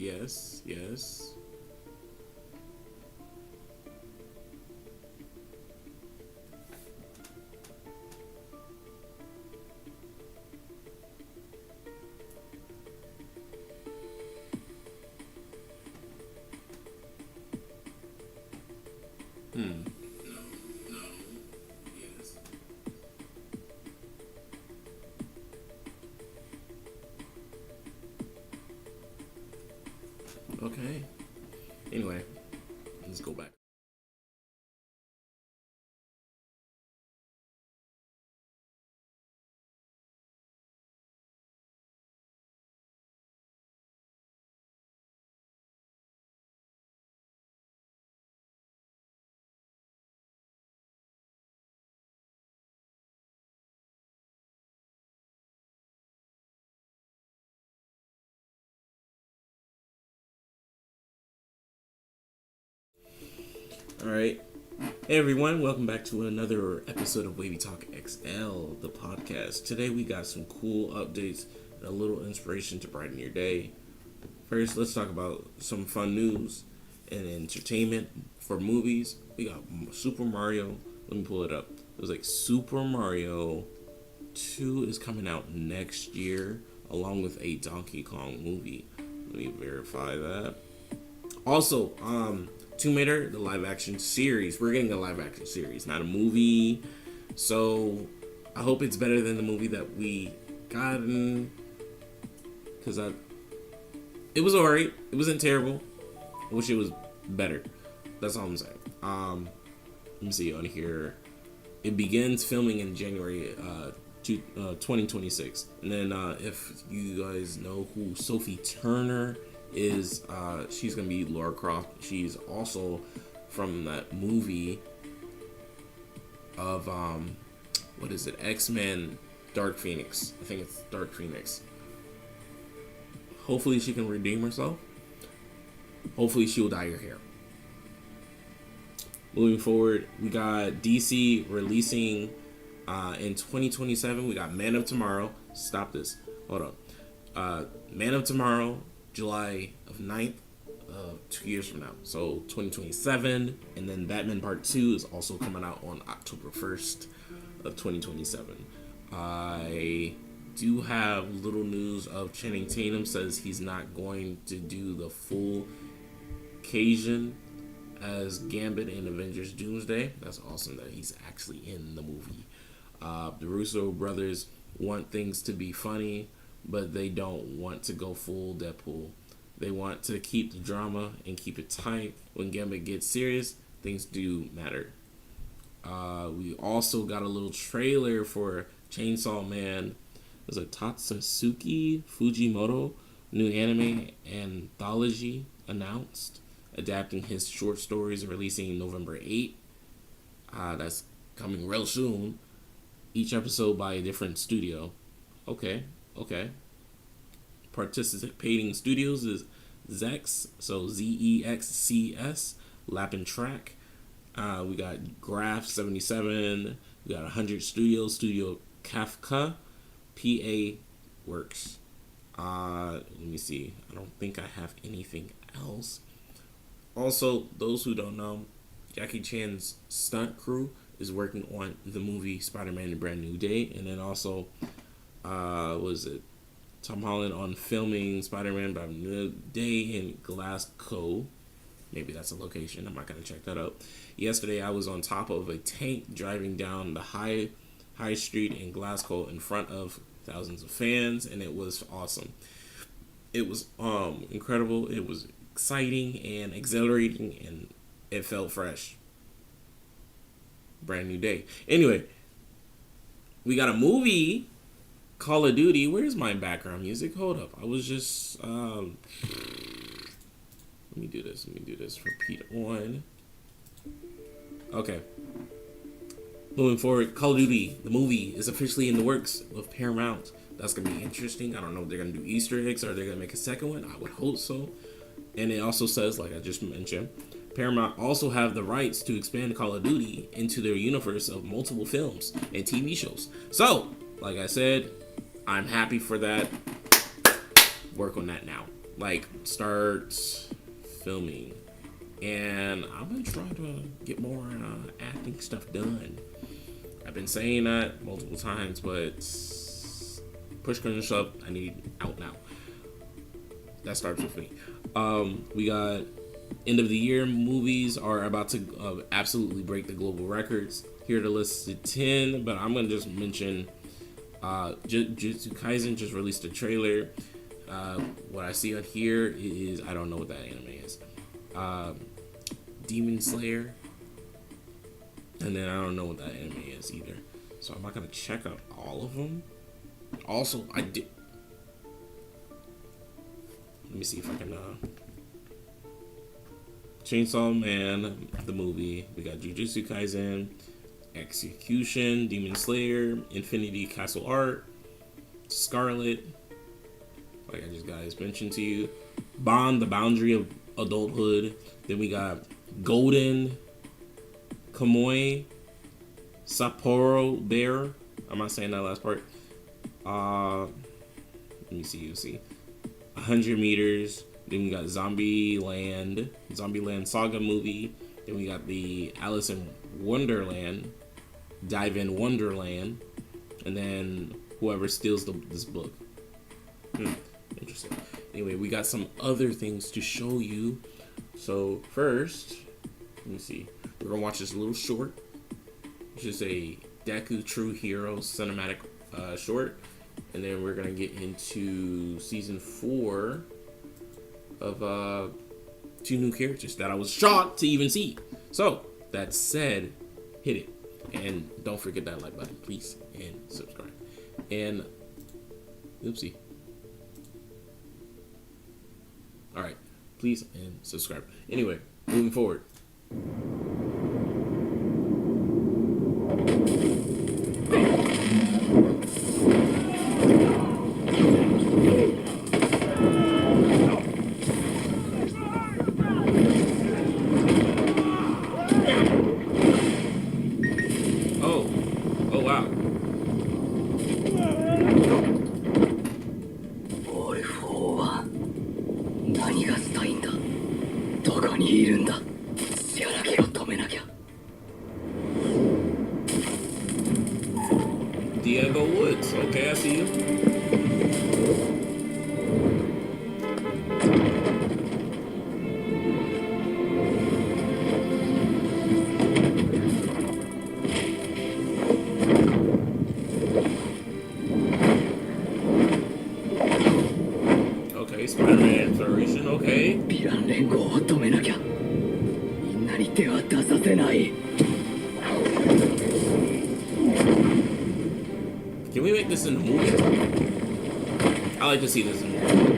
Yes, yes. Hmm. Okay. Anyway, let's go back. All right. Hey everyone, welcome back to another episode of Wavy Talk XL, the podcast. Today we got some cool updates and a little inspiration to brighten your day. First, let's talk about some fun news and entertainment for movies. We got Super Mario. Let me pull it up. It was like Super Mario 2 is coming out next year, along with a Donkey Kong movie. Let me verify that. Also, Tomb Raider, the live action series. We're getting a live action series, not a movie. So I hope it's better than the movie that we gotten. Cause it was alright. It wasn't terrible. I wish it was better. That's all I'm saying. Let me see on here. It begins filming in January 2026. And then if you guys know who Sophie Turner is, she's gonna be Lara Croft. She's also from that movie of what is it, X-Men Dark Phoenix. I think it's Dark Phoenix. Hopefully she can redeem herself. Hopefully she will dye her hair. Moving forward, we got DC releasing in 2027. We got Man of Tomorrow. Stop this. Hold on. Man of Tomorrow, July of 9th, 2 years from now. So 2027. And then Batman Part 2 is also coming out on October 1st of 2027. I do have little news of Channing Tatum says he's not going to do the full Cajun as Gambit in Avengers Doomsday. That's awesome that he's actually in the movie. The Russo brothers want things to be funny, but they don't want to go full Deadpool. They want to keep the drama and keep it tight. When Gambit gets serious, things do matter. We also got a little trailer for Chainsaw Man. There's a Tatsuki Fujimoto new anime anthology announced, adapting his short stories, releasing November 8th. That's coming real soon. Each episode by a different studio. Okay. Participating studios is Zex, so Zexcs, Lapin Track. We got Graph 77. We got 100 Studios, Studio Kafka, PA Works. Let me see. I don't think I have anything else. Also, those who don't know, Jackie Chan's stunt crew is working on the movie Spider-Man: A Brand New Day, and then also, was it Tom Holland on filming Spider-Man: Brand New Day in Glasgow? Maybe that's a location. I'm not gonna check that out. Yesterday, I was on top of a tank driving down the high street in Glasgow in front of thousands of fans, and it was awesome. It was incredible. It was exciting and exhilarating, and it felt fresh. Brand new day. Anyway, we got a movie, Call of Duty. Where's my background music? Hold up. I was just let me do this. Repeat on. Okay. Moving forward, Call of Duty, the movie, is officially in the works with Paramount. That's going to be interesting. I don't know if they're going to do Easter eggs or they're going to make a second one. I would hope so. And it also says, like I just mentioned, Paramount also have the rights to expand Call of Duty into their universe of multiple films and TV shows. So, like I said, I'm happy for that. Work on that now. like start filming, and I'm gonna try to get more acting stuff done. I've been saying that multiple times, but push comes to shove, I need out now. That starts with me. We got end of the year movies are about to absolutely break the global records. Here to list 10, but I'm gonna just mention Jujutsu Kaisen just released a trailer. What I see on here is, I don't know what that anime is. Demon Slayer, and then I don't know what that anime is either. So I'm not gonna check out all of them. Also, I did. Let me see if I can. Chainsaw Man, the movie. We got Jujutsu Kaisen, Execution, Demon Slayer, Infinity Castle Art, Scarlet, like I just guys mentioned to you, Bond, The Boundary of Adulthood. Then we got Golden Kamuy, Sapporo Bear. I'm not saying that last part. Let me see. You see, 100 meters. Then we got Zombieland Saga movie. Then we got the Alice in Wonderland, Dive in Wonderland, and then whoever steals this book. Interesting. Anyway, we got some other things to show you. So first, let me see. We're gonna watch this little short, which is a Deku True Hero cinematic short, and then we're gonna get into season 4 of 2 new characters that I was shocked to even see. So that said, hit it, and don't forget that like button, please, and subscribe. And oopsie. All right, please and subscribe. Anyway, moving forward. Oh wow. Diego Woods. Okay, I see you. Okay, Spider-Man Federation. Okay. Can we make this in the movie? I like to see this in the movie.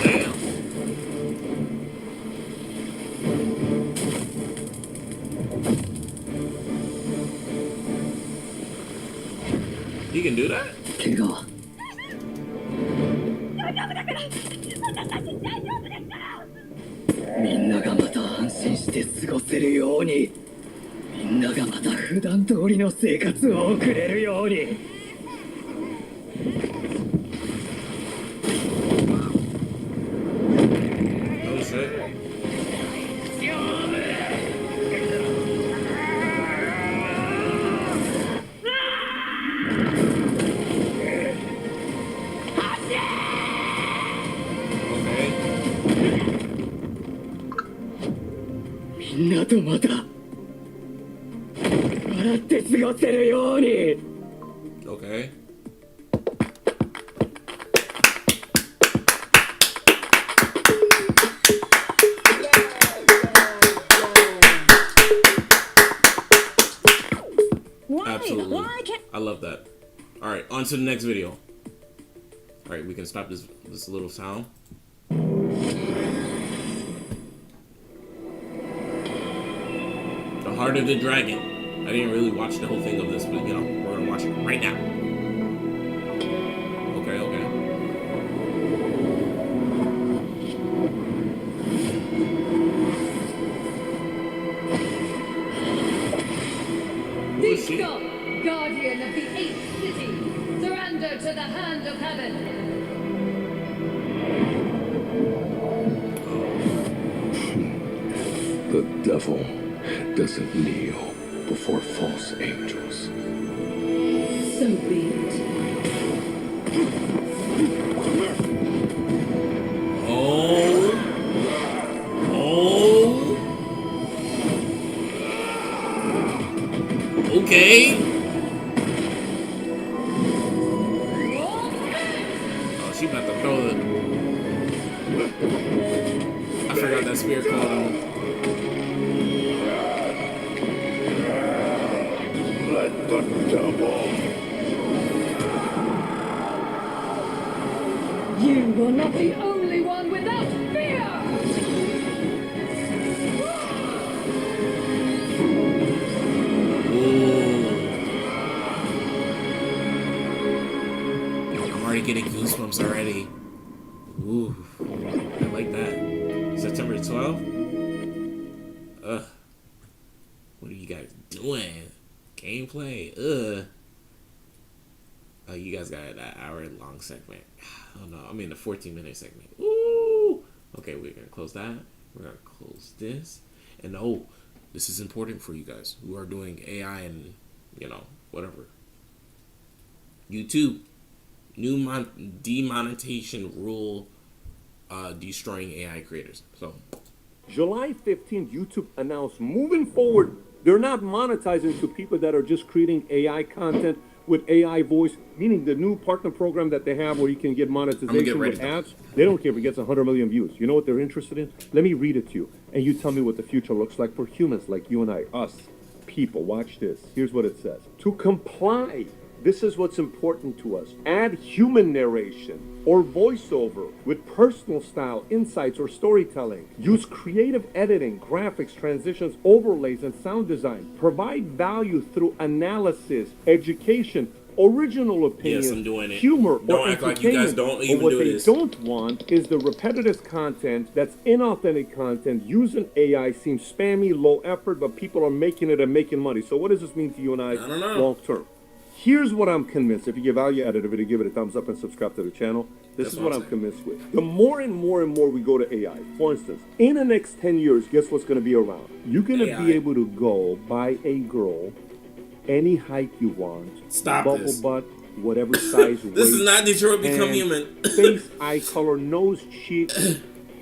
Damn. He can do that? みんながまた安心して過ごせるように、みんながまた普段通りの生活を送れるように。Oh shit. Okay. みんなとまた笑って過ごせるように。Okay. Absolutely. I love that. All right, on to the next video. All right, we can stop this little sound. The Heart of the Dragon. I didn't really watch the whole thing of this, but you know, we're gonna watch it right now. Okay, okay. Who is she? Guardian of the 8th city. The devil doesn't kneel before false angels. So be it. Oh. Oh. Okay. Oh, she about to throw the. I forgot that spirit called him. Let the devil. You will not be the only one without fear! I'm already getting goosebumps already. Ooh, I like that. September 12th? Ugh. What are you guys doing? Gameplay? Ugh. Oh, you guys got that hour-long segment. Oh no, I mean the 14-minute segment. Ooh. Okay, we're gonna close that. We're gonna close this. And oh, this is important for you guys who are doing AI and, you know, whatever. YouTube. New demonetization rule destroying AI creators. So July 15th, YouTube announced moving forward, they're not monetizing to people that are just creating AI content with AI voice, meaning the new partner program that they have where you can get monetization ready with though. ads. They don't care if it gets 100 million views. You know what they're interested in? Let me read it to you, and you tell me what the future looks like for humans like you and I, us, people. Watch this. Here's what it says. To comply, this is what's important to us. Add human narration or voiceover with personal style, insights, or storytelling. Use creative editing, graphics, transitions, overlays, and sound design. Provide value through analysis, education, original opinions, I'm doing it. humor, Don't or act like you guys entertainment. don't But even what do they this. don't want is the repetitive content that's inauthentic content. Using AI seems spammy, low effort, but people are making it and making money. So what does this mean to you and I don't know. long term? Here's what I'm convinced. If you give value out of the video, give it a thumbs up and subscribe to the channel. This That's is what what I'm I'm convinced with. The more and more we go to AI, for instance, in the next 10 years, guess what's going to be around? You're going to AI. be able to go buy a girl any height you want. Stop bubble this. butt, whatever size, This is weight, not Detroit Become hand, Human. face, eye color, nose, cheek,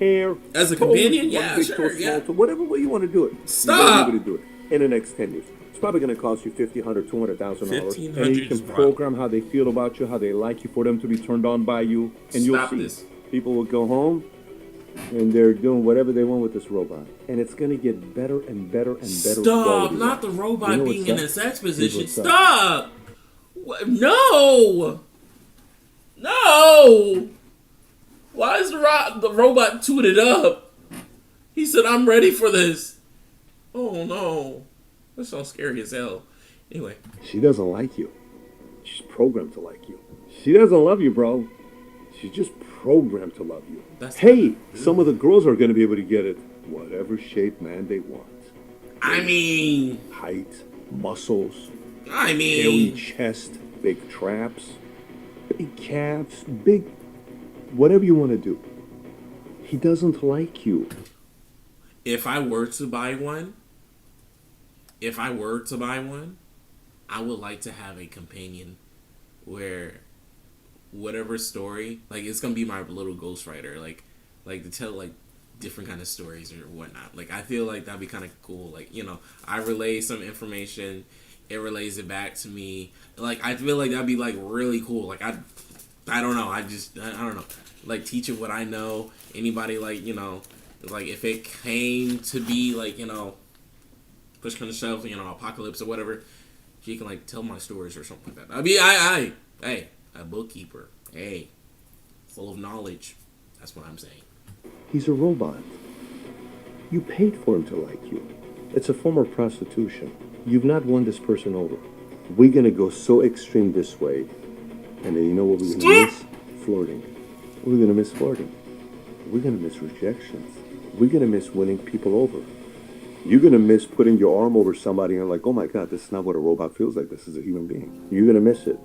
hair. As a toes, companion? one Yeah, big sure, toe, small yeah. toe, whatever way you want to do it. Stop. You're going to be able to do it in the next 10 years. It's probably going to cost you $50, $100, $200,000. And you $1,500 can is wild. program how they feel about you, how they like you, for them to be turned on by you. And you'll Stop see. this. People will go home and they're doing whatever they want with this robot. And it's going to get better and better and better. Stop! quality. Not the robot You know being what's in up? a sex Here's position. what's up. Stop! What? No! No! Why is the robot tooted up? He said, "I'm ready for this." Oh no, that sounds scary as hell. Anyway, She doesn't like you. She's programmed to like you. She doesn't love you, bro. She's just programmed to love you. That's Hey, some of the girls are going to be able to get it whatever shape man they want. I mean, Height, muscles, I hairy mean, chest, big traps, big calves, big whatever you want to do. He doesn't like you. if I were to buy one, I would like to have a companion where whatever story, like it's gonna be my little ghostwriter, like to tell like different kind of stories or whatnot. Like I feel like that'd be kind of cool. Like, you know, I relay some information, it relays it back to me. Like I feel like that'd be like really cool. Like I don't know. I don't know. Like teach it what I know. Anybody like, you know, like if it came to be like, you know, push come to shove, you know, apocalypse or whatever, she can like tell my stories or something like that. I mean, hey, a bookkeeper, hey, full of knowledge. That's what I'm saying. He's a robot. You paid for him to like you. It's a form of prostitution. You've not won this person over. We're going to go so extreme this way. And then you know what we're going to miss? Flirting. We're going to miss flirting. We're going to miss rejections. We're going to miss winning people over. You're going to miss putting your arm over somebody and like, oh my God, this is not what a robot feels like. This is a human being. You're going to miss it.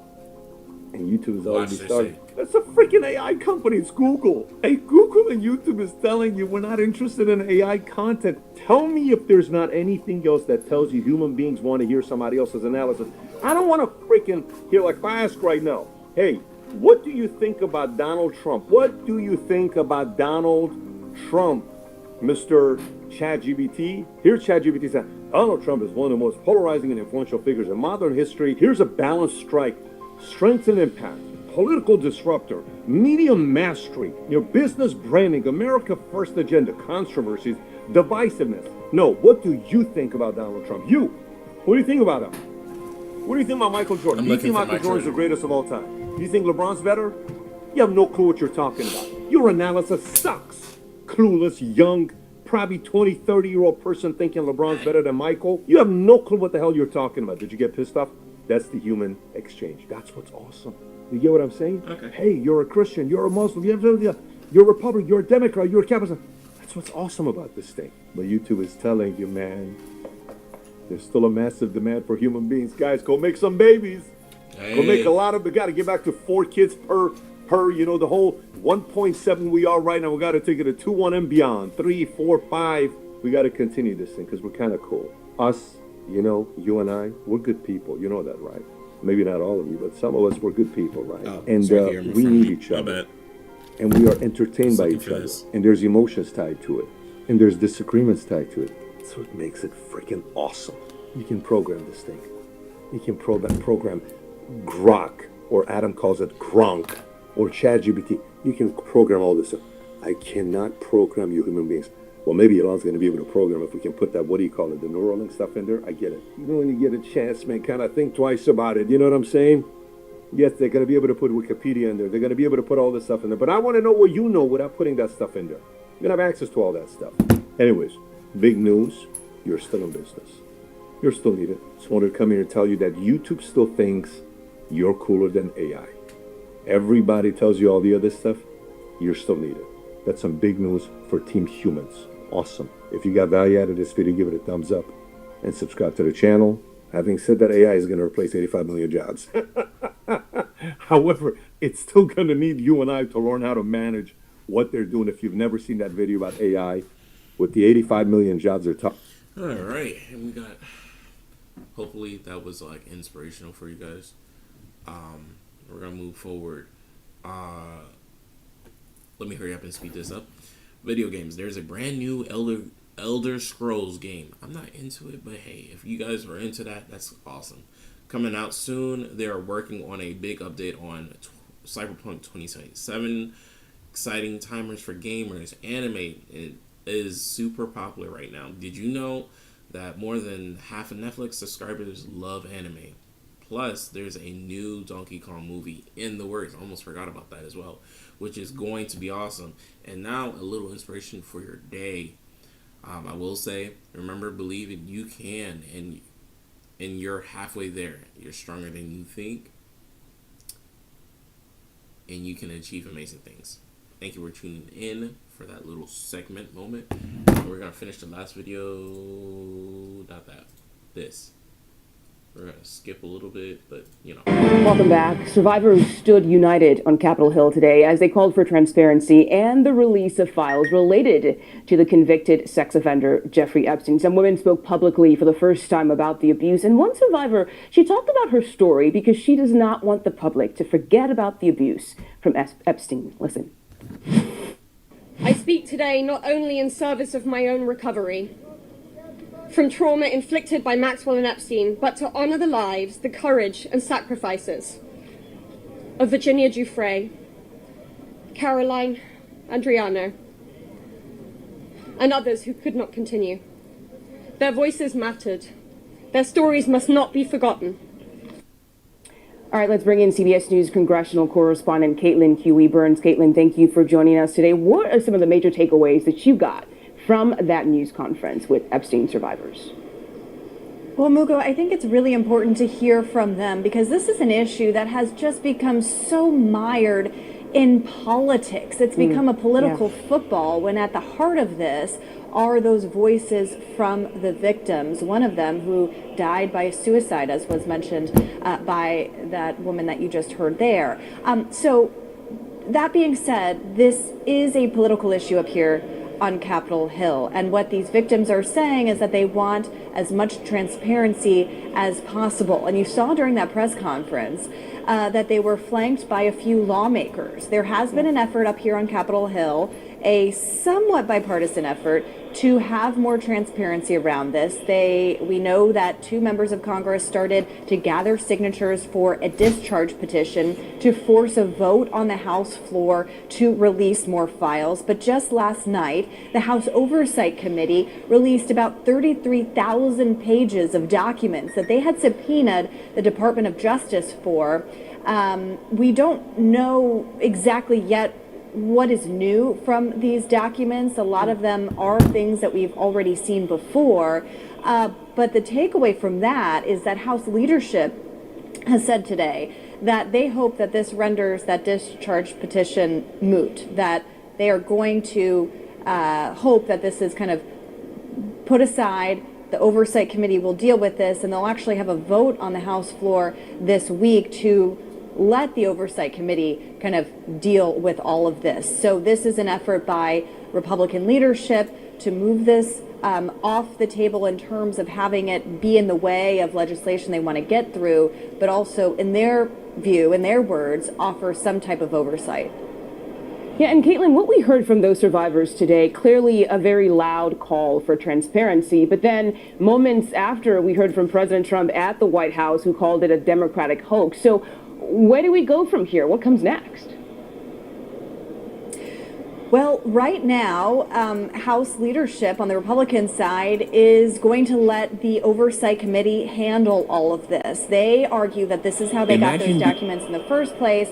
And YouTube is Watch already this starting. shit. That's a freaking AI company. It's Google. Hey, Google and YouTube is telling you we're not interested in AI content. Tell me if there's not anything else that tells you human beings want to hear somebody else's analysis. I don't want to freaking hear, like, if I ask right now, hey, what do you think about Donald Trump? What do you think about Donald Trump, Mr. ChatGPT? Here's ChatGPT saying, Donald Trump is one of the most polarizing and influential figures in modern history. Here's a balanced strike, strength and impact, political disruptor, media mastery, your business branding, America First agenda, controversies, divisiveness. No, what do you think about Donald Trump? You. What do you think about him? What do you think about Michael Jordan? Do you think Michael Jordan's the greatest of all time? Do you think LeBron's better? You have no clue what you're talking about. Your analysis sucks. Clueless, young, probably 20, 30-year-old person thinking LeBron's better than Michael. You have no clue what the hell you're talking about. Did you get pissed off? That's the human exchange. That's what's awesome. You get what I'm saying? Okay. Hey, you're a Christian, you're a Muslim, you're a Republican, you're a Democrat, you're a Capitalist. That's what's awesome about this thing. But YouTube is telling you, man, there's still a massive demand for human beings. Guys, go make some babies. Hey. Go make a lot of. We got to get back to 4 kids per. The whole 1.7 we are right now. We got to take it to 2, 1 and beyond. 3, 4, 5. We got to continue this thing because we're kind of cool. Us, you and I, we're good people. You know that, right? Maybe not all of you, but some of us, we're good people, right? Oh, and sorry, we need each My other. bad. And we are entertained by Looking each for other. this. And there's emotions tied to it. And there's disagreements tied to it. So it makes it freaking awesome. You can program this thing. You can program Grok, or Adam calls it Gronk, or ChatGPT. You can program all this stuff. I cannot program you human beings. Well, maybe Elon's going to be able to program if we can put that, what do you call it, the Neuralink stuff in there. I get it. When you get a chance, man, kind of think twice about it. You know what I'm saying? Yes, they're going to be able to put Wikipedia in there. They're going to be able to put all this stuff in there. But I want to know what you know without putting that stuff in there. You're going to have access to all that stuff. Anyways, big news. You're still in business. You're still needed. Just wanted to come here and tell you that YouTube still thinks you're cooler than AI. Everybody tells you all the other stuff. You're still needed. That's some big news for Team Humans. Awesome. If you got value out of this video, give it a thumbs up and subscribe to the channel. Having said that, AI is going to replace 85 million jobs. However, it's still going to need you and I to learn how to manage what they're doing. If you've never seen that video about AI, with the 85 million jobs they're talking. All right, and we got. Hopefully that was like inspirational for you guys. We're gonna move forward. Let me hurry up and speed this up. Video games. There's a brand new Elder Scrolls game. I'm not into it, but hey, if you guys are into that, that's awesome. Coming out soon. They are working on a big update on Cyberpunk 2077. Exciting timers for gamers. Anime is super popular right now. Did you know that more than half of Netflix subscribers love anime? Plus, there's a new Donkey Kong movie in the works. I almost forgot about that as well, which is going to be awesome. And now, a little inspiration for your day. I will say, remember, believe it, you can, and you're halfway there. You're stronger than you think, and you can achieve amazing things. Thank you for tuning in for that little segment moment. We're going to finish the last video, this. We're going to skip a little bit, but, Welcome back. Survivors stood united on Capitol Hill today as they called for transparency and the release of files related to the convicted sex offender Jeffrey Epstein. Some women spoke publicly for the first time about the abuse, and one survivor, she talked about her story because she does not want the public to forget about the abuse from Epstein. Listen. I speak today not only in service of my own recovery from trauma inflicted by Maxwell and Epstein, but to honor the lives, the courage and sacrifices of Virginia Giuffre, Caroline Andriano, and others who could not continue. Their voices mattered. Their stories must not be forgotten. All right, let's bring in CBS News congressional correspondent Caitlin Huey Burns. Caitlin, thank you for joining us today. What are some of the major takeaways that you got from that news conference with Epstein survivors? Well, Mugo, I think it's really important to hear from them because this is an issue that has just become so mired in politics. It's become a political football when at the heart of this are those voices from the victims. One of them who died by suicide, as was mentioned by that woman that you just heard there. So that being said, this is a political issue up here on Capitol Hill. And what these victims are saying is that they want as much transparency as possible. And you saw during that press conference that they were flanked by a few lawmakers. There has been an effort up here on Capitol Hill, a somewhat bipartisan effort, to have more transparency around this. We know that 2 members of Congress started to gather signatures for a discharge petition to force a vote on the House floor to release more files. But just last night, the House Oversight Committee released about 33,000 pages of documents that they had subpoenaed the Department of Justice for. We don't know exactly yet what is new from these documents. A lot of them are things that we've already seen before. But the takeaway from that is that House leadership has said today that they hope that this renders that discharge petition moot, that they are going to hope that this is kind of put aside. The Oversight Committee will deal with this, and they'll actually have a vote on the House floor this week to let the Oversight Committee kind of deal with all of this. So this is an effort by Republican leadership to move this off the table in terms of having it be in the way of legislation they want to get through, but also, in their view, in their words, offer some type of oversight. Yeah, and Caitlin, what we heard from those survivors today, clearly a very loud call for transparency, but then moments after we heard from President Trump at the White House, who called it a Democratic hoax. So where do we go from here? What comes next? Well, right now, House leadership on the Republican side is going to let the Oversight Committee handle all of this. They argue that this is how they got those documents in the first place.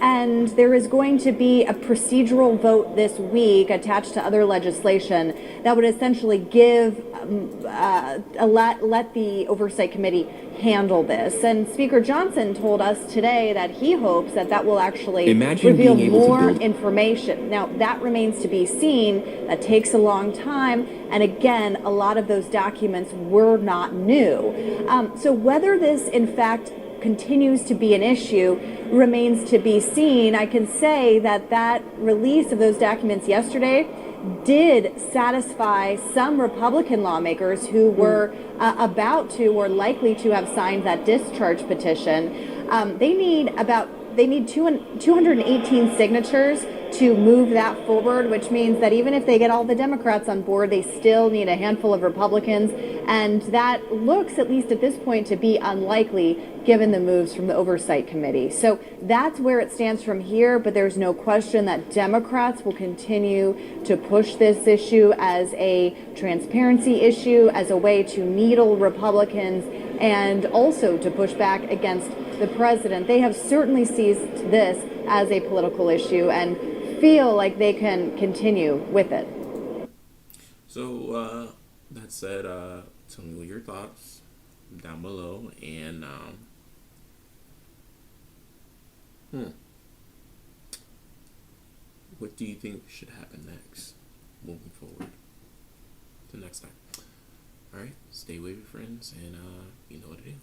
And there is going to be a procedural vote this week attached to other legislation that would essentially give let the Oversight Committee handle this. And Speaker Johnson told us today that he hopes that that will actually reveal more information. Now, that remains to be seen. That takes a long time. And again, a lot of those documents were not new. So whether this, in fact, continues to be an issue remains to be seen. I can say that that release of those documents yesterday did satisfy some Republican lawmakers who were about to or likely to have signed that discharge petition. They need 218 signatures to move that forward, which means that even if they get all the Democrats on board, they still need a handful of Republicans. And that looks, at least at this point, to be unlikely given the moves from the Oversight Committee. So that's where it stands from here, but there's no question that Democrats will continue to push this issue as a transparency issue, as a way to needle Republicans, and also to push back against the president. They have certainly seized this as a political issue and feel like they can continue with it. So, that said, tell me what your thoughts down below, and what do you think should happen next, moving forward to next time? All right, stay with your friends, and you know what to do.